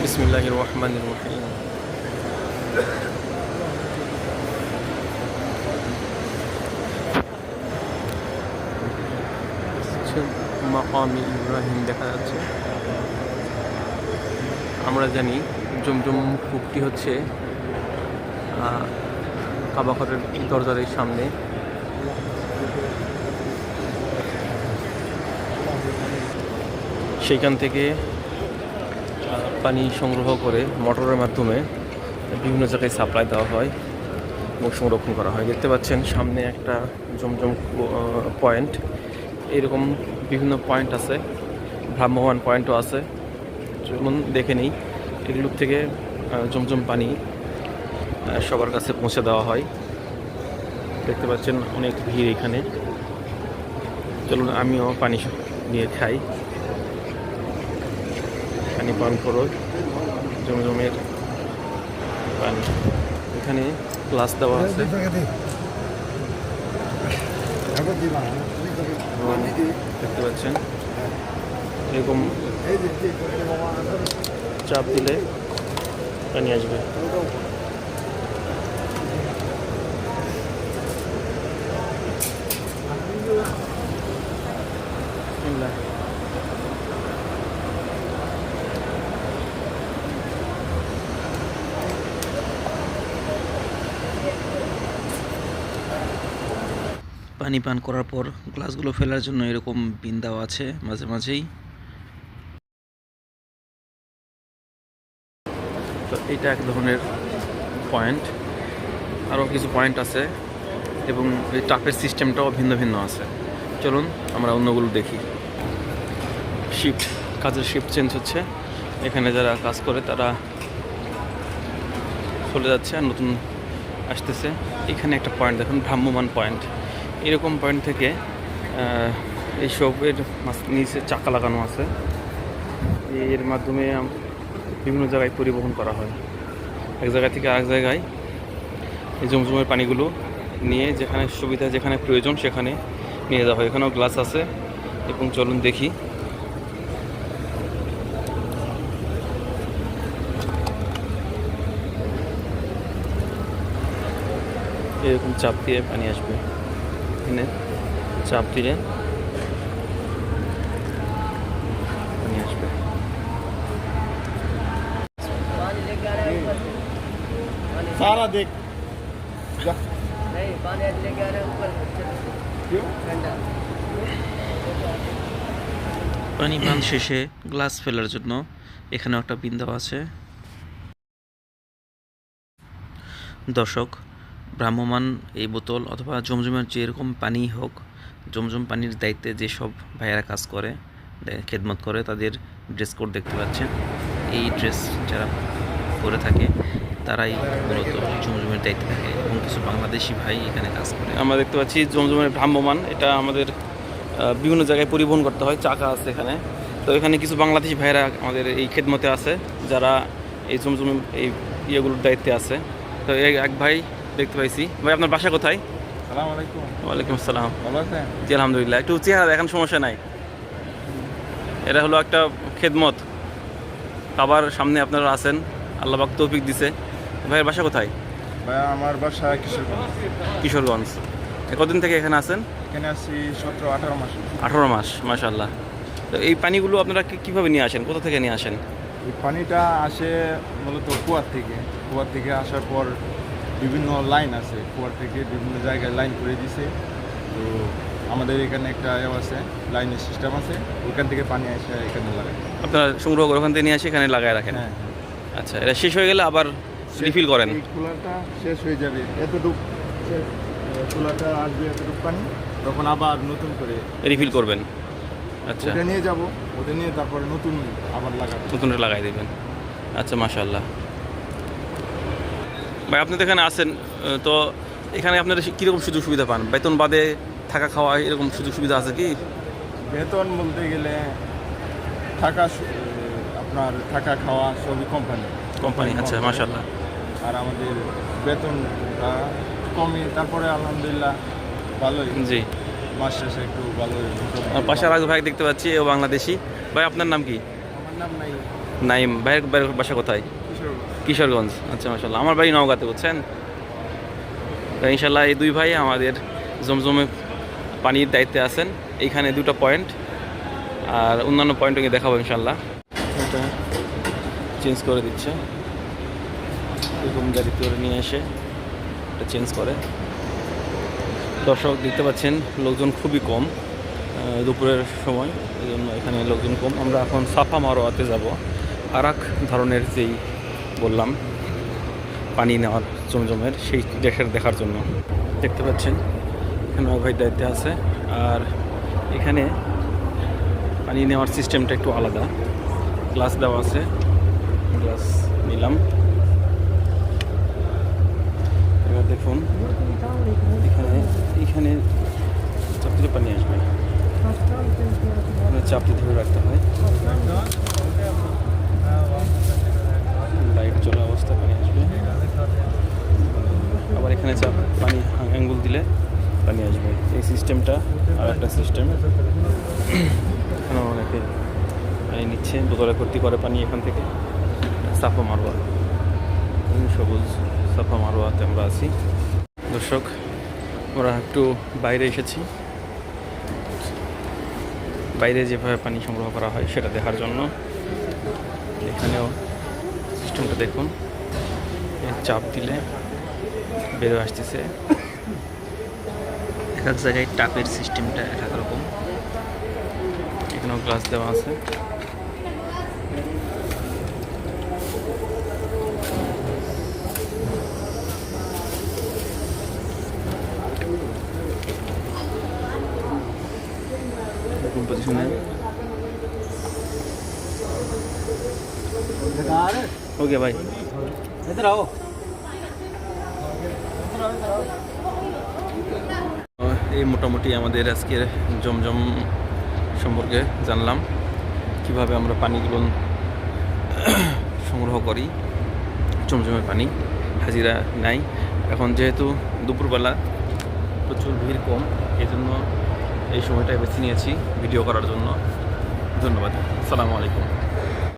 বিসমিল্লাহির রহমানির রহিম। মাকামে ইব্রাহিম দেখা যাচ্ছে। আমরা জানি জমজম কূপটি হচ্ছে কাবা ঘরের দরজার সামনে। সেইখান থেকে পানি সংগ্রহ করে মোটরের মাধ্যমে বিভিন্ন জায়গায় সাপ্লাই দেওয়া হয় এবং সংরক্ষণ করা হয়। দেখতে পাচ্ছেন সামনে একটা জমজম পয়েন্ট, এরকম বিভিন্ন পয়েন্ট আছে, ভ্রাম্যমান পয়েন্টও আছে। যেমন দেখে নিই, এগুলোর থেকে জমজম পানি সবার কাছে পৌঁছে দেওয়া হয়। দেখতে পাচ্ছেন অনেক ভিড় এখানে। চলুন আমিও পানি নিয়ে খাই, পানি পান করো জমজমের পানি। এখানে গ্লাস দেওয়া আছে, দেখতে পাচ্ছেন এরকম চাপ দিলে পানি আসবে। পানি পান করার পর গ্লাসগুলো ফেলার জন্য এরকম বিন দেওয়া আছে মাঝে মাঝেই। তো এটা এক ধরনের পয়েন্ট, আরও কিছু পয়েন্ট আছে এবং এই টাপের সিস্টেমটাও ভিন্ন ভিন্ন আছে। চলুন আমরা অন্যগুলো দেখি। শিফট, কাজের শিফট চেঞ্জ হচ্ছে। এখানে যারা কাজ করে তারা চলে যাচ্ছে আর নতুন আসতেছে। এখানে একটা পয়েন্ট দেখুন, ভ্রাম্যমান পয়েন্ট। এরকম পয়েন্ট থেকে এইসবের নিচে চাকা লাগানো আছে, এর মাধ্যমে বিভিন্ন জায়গায় পরিবহন করা হয়। এক জায়গা থেকে আরেক জায়গায় এই জমজমের পানিগুলো নিয়ে যেখানে সুবিধা, যেখানে প্রয়োজন সেখানে নিয়ে যাওয়া হয়। এখানেও গ্লাস আছে এবং চলুন দেখি। এরকম চাপ দিয়ে পানি আসবে, এখানে চাপ দিলে পানি আসবে। सारा देख পানি পান শেষে গ্লাস ফেলার জন্য এখানেও একটা বিন দেওয়া আছে। দর্শক, ভ্রাম্যমান এই বোতল অথবা জমজমের যেরকম পানি হোক, জমজম পানির দায়িত্বে যেসব ভাইয়েরা কাজ করে, খেদমত করে, তাদের ড্রেস কোড দেখতে পাচ্ছেন। এই ড্রেস যারা করে থাকে তারাই মূলত জমজমের দায়িত্বে থাকে এবং কিছু বাংলাদেশি ভাই এখানে কাজ করে। আমরা দেখতে পাচ্ছি জমজমের ভ্রাম্যমান, এটা আমাদের বিভিন্ন জায়গায় পরিবহন করতে হয়। চাকা আছে এখানে। তো এখানে কিছু বাংলাদেশি ভাইরা আমাদের এই খেদমতে আছে, যারা এই জমজম এই ইয়েগুলোর দায়িত্বে আছে। তো এই এক ভাই দেখতে পাইছি। ভাই আপনার বাসা কোথায়? সালাম আলাইকুম। ওয়ালাইকুম আসসালাম। ভালো আছেন? জি আলহামদুলিল্লাহ। একটু চেহারা দেখান, সমস্যা নাই। এটা হলো একটা খেদমত, কাবার সামনে আপনারা আছেন, আল্লাহ পাক তৌফিক দিছে। ভাইয়ের বাসা কোথায়? ভাই আমার বাসা কিশোরগঞ্জ। কিশোরগঞ্জ। কতদিন থেকে এখানে আছেন? এখানে আছি 17-18 মাস। 18 মাস, মাশাআল্লাহ। তো এই পানিগুলো আপনারা কীভাবে নিয়ে আসেন, কোথা থেকে নিয়ে আসেন? এই পানিটা আসে মূলত কুয়ার থেকে। কুয়ার থেকে আসার পর বিভিন্ন লাইন আছে, কুয়ার থেকে বিভিন্ন জায়গায় লাইন করে দিছে। তো আমাদের এখানে একটা আছে, লাইনের সিস্টেম আছে, ওইখান থেকে পানি আসে এখানে লাগায়। আপনারা সংগ্রহ করে ওখান থেকে নিয়ে আসে এখানে লাগায় রাখেন? হ্যাঁ। আচ্ছা, এটা শেষ হয়ে গেলে আবার রিফিল করেন? এই কুলারটা শেষ হয়ে যাবে, এতটুক কুলারটা আসবে এতটুক পানি, তখন আবার নতুন করে রিফিল করবেন? আচ্ছা, ওটা নিয়ে যাব, ওটা নিয়ে তারপরে নতুন আবার লাগাবো, নতুন লাগাই দেবেন। আচ্ছা, মাশাআল্লাহ। ভাই আপনি তো এখানে আছেন, তো এখানে আপনারা কীরকম সুযোগ সুবিধা পান? বেতন বাদে থাকা খাওয়া এরকম সুযোগ সুবিধা আছে কি? বেতন বলতে গেলে আপনার থাকা খাওয়া সবই কোম্পানি। আচ্ছা, মাশাআল্লাহ। আর আমাদের বেতনটা কমই, তারপরে আলহামদুলিল্লাহ ভালোই। জি, মাস শেষে একটু ভালোই। পাশে আর ভাই দেখতে পাচ্ছি, ও বাংলাদেশি। ভাই আপনার নাম কি? আমার নাম নাই। নাইম ভাইয়ের ভাইয়ের বাসা কোথায়? কিশোরগঞ্জ। আচ্ছা মাশাআল্লাহ, আমার বাড়ি নওগাঁতে, বুঝছেন। তো ইনশাল্লাহ এই দুই ভাই আমাদের জমজমে পানির দায়িত্বে আছেন। এইখানে দুটো পয়েন্ট, আর অন্যান্য পয়েন্টকে দেখাবো ইনশাল্লাহ। এটা চেঞ্জ করে দিচ্ছে, এরকম গাড়িতে করে নিয়ে এসে এটা চেঞ্জ করে। দর্শক দেখতে পাচ্ছেন লোকজন খুবই কম দুপুরের সময়, এই জন্য এখানে লোকজন কম। আমরা এখন সাফা মারোয়াতে যাব, আর এক ধরনের যেই বললাম পানি নেওয়ার জমজমের, সেই দেখার জন্য। দেখতে পাচ্ছেন এখানে ভাই দায়িত্বে আছে, আর এখানে পানি নেওয়ার সিস্টেমটা একটু আলাদা। গ্লাস দেওয়া আছে, গ্লাস নিলাম। এবার দেখুন এখানে চাপ দিলে পানি আসবে, চাপ দিয়ে ধরে রাখতে হয়। লাইট চলা অবস্থা পানি আসবে, আবার এখানে চাপ পানি আঙ্গুল দিলে পানি আসবে। এই সিস্টেমটা আর একটা সিস্টেম। এখানে অনেকে পানি নিচ্ছে, বোতলে ভর্তি করে পানি এখান থেকে। সাফা মারোয়া, সবুজ সাফা মারোয়াতে আমরা আছি। দর্শক আমরা একটু বাইরে এসেছি, বাইরে যেভাবে পানি সংগ্রহ করা হয় সেটা দেখার জন্য। এখানেও সিস্টেমটা দেখুন, চাপ দিলে বেরো আসতেছে। এক এক জায়গায় টাপের সিস্টেমটা এক এক রকম। এখানেও গ্লাস দেওয়া আছে। পজিশনে ওকে ভাই, इधर आओ। এই মোটামুটি আমাদের আজকের জমজম সম্পর্কে জানলাম, কিভাবে আমরা পানিগুলো সংগ্রহ করি। জমজমের পানি হাজিরা নাই এখন, যেহেতু দুপুরবেলা প্রচুর ভিড় কম, এই জন্য এই সময়টাই বেছে নিয়েছি ভিডিও করার জন্য। ধন্যবাদ, আসসালামু আলাইকুম।